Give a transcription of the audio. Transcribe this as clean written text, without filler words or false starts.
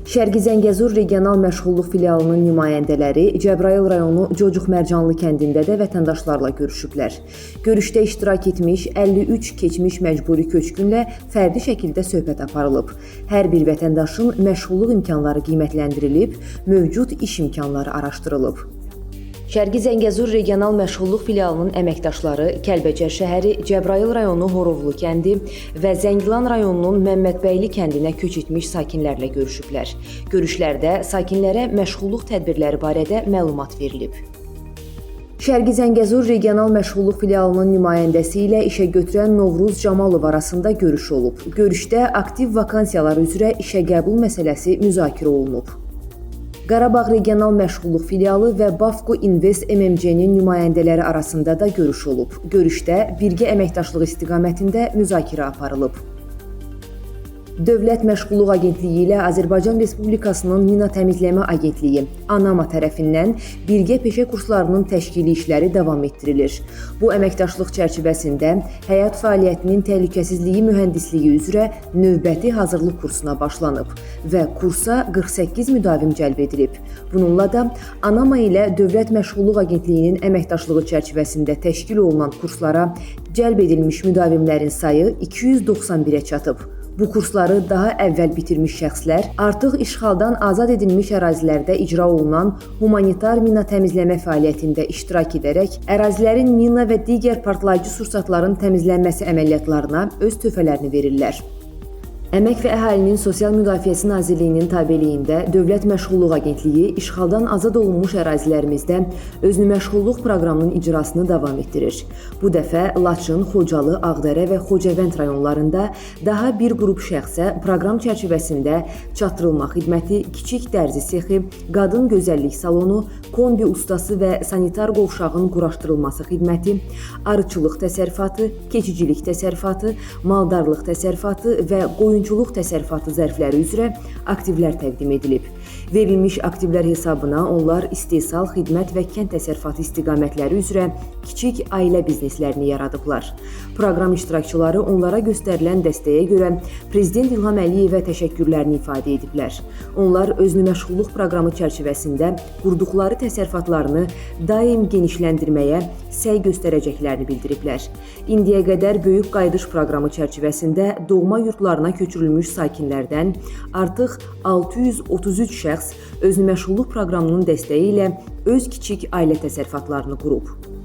Şərqi Zəngəzur regional məşğulluq filialının nümayəndələri Cəbrayıl rayonu Cocuq Mərcanlı kəndində də vətəndaşlarla görüşüblər. Görüşdə iştirak etmiş 53 keçmiş məcburi köçkünlə fərdi şəkildə söhbət aparılıb. Hər bir vətəndaşın məşğulluq imkanları qiymətləndirilib, mövcud iş imkanları araşdırılıb. Şərqi Zəngəzur regional məşğulluq filialının əməkdaşları Kəlbəcər şəhəri, Cəbrayıl rayonu Horovlu kəndi və Zəngilan rayonunun Məmmədbəyli kəndinə köç etmiş sakinlərlə görüşüblər. Görüşlərdə sakinlərə məşğulluq tədbirləri barədə məlumat verilib. Şərqi Zəngəzur regional məşğulluq filialının nümayəndəsi ilə işə götürən Novruz Camalov arasında görüş olub. Görüşdə aktiv vakansiyalar üzrə işə qəbul məsələsi müzakirə olunub. Qarabağ Regional Məşğulluq Filialı və Bafco Invest MMC-nin nümayəndələri arasında da görüş olub. Görüşdə birgə əməkdaşlıq istiqamətində müzakirə aparılıb. Dövlət Məşğulluq Agentliyi ilə Azərbaycan Respublikasının Mina Təmizləmə Agentliyi ANAMA tərəfindən birgə peşə kurslarının təşkili işləri davam etdirilir. Bu əməkdaşlıq çərçivəsində həyat fəaliyyətinin təhlükəsizliyi mühəndisliyi üzrə növbəti hazırlıq kursuna başlanıb və kursa 48 müdavim cəlb edilib. Bununla da ANAMA ilə Dövlət Məşğulluq Agentliyinin əməkdaşlığı çərçivəsində təşkil olunan kurslara cəlb edilmiş müdavimlərin sayı 291-ə çatıb. Bu kursları daha əvvəl bitirmiş şəxslər artıq işğaldan azad edilmiş ərazilərdə icra olunan humanitar mina təmizləmə fəaliyyətində iştirak edərək ərazilərin mina və digər partlayıcı sursatların təmizlənməsi əməliyyatlarına öz töhfələrini verirlər. Əmək və Əhalinin Sosial Müdafiəsi Nazirliyinin tabeliyində Dövlət Məşğulluq Agentliyi işğaldan azad olunmuş ərazilərimizdə özünü məşğulluq proqramının icrasını davam etdirir. Bu dəfə Laçın, Xocalı, Ağdərə və Xocavənd rayonlarında daha bir qrup şəxsə proqram çərçivəsində çatdırılma xidməti, kiçik dərzi sexi, qadın gözəllik salonu, kombi ustası və sanitar qovşağın quraşdırılması xidməti, arıçılıq təsərrüfatı, keçicilik təsərrüfatı, maldarlıq təsərrüfatı və qoyunçuluq təsərrüfatı zərfləri üzrə aktivlər təqdim edilib. Verilmiş aktivlər hesabına onlar istehsal, xidmət və kənd təsərrüfatı istiqamətləri üzrə kiçik ailə bizneslərini yaradıblar. Proqram iştirakçıları onlara göstərilən dəstəyə görə Prezident İlham Əliyevə təşəkkürlərini ifadə ediblər. Onlar özünü məşğulluq proqramı çərçivəsində qurduqları təsərrüfatlarını daim genişləndirməyə səy göstərəcəklərini bildiriblər. İndiyə qədər Böyük Qayıdış proqramı çərçivəsində doğma yurtlarına köçürülmüş sakinlərdən artıq 633 şəxs özünü məşğulluq proqramının dəstəyi ilə öz kiçik ailə təsərrüfatlarını qurub.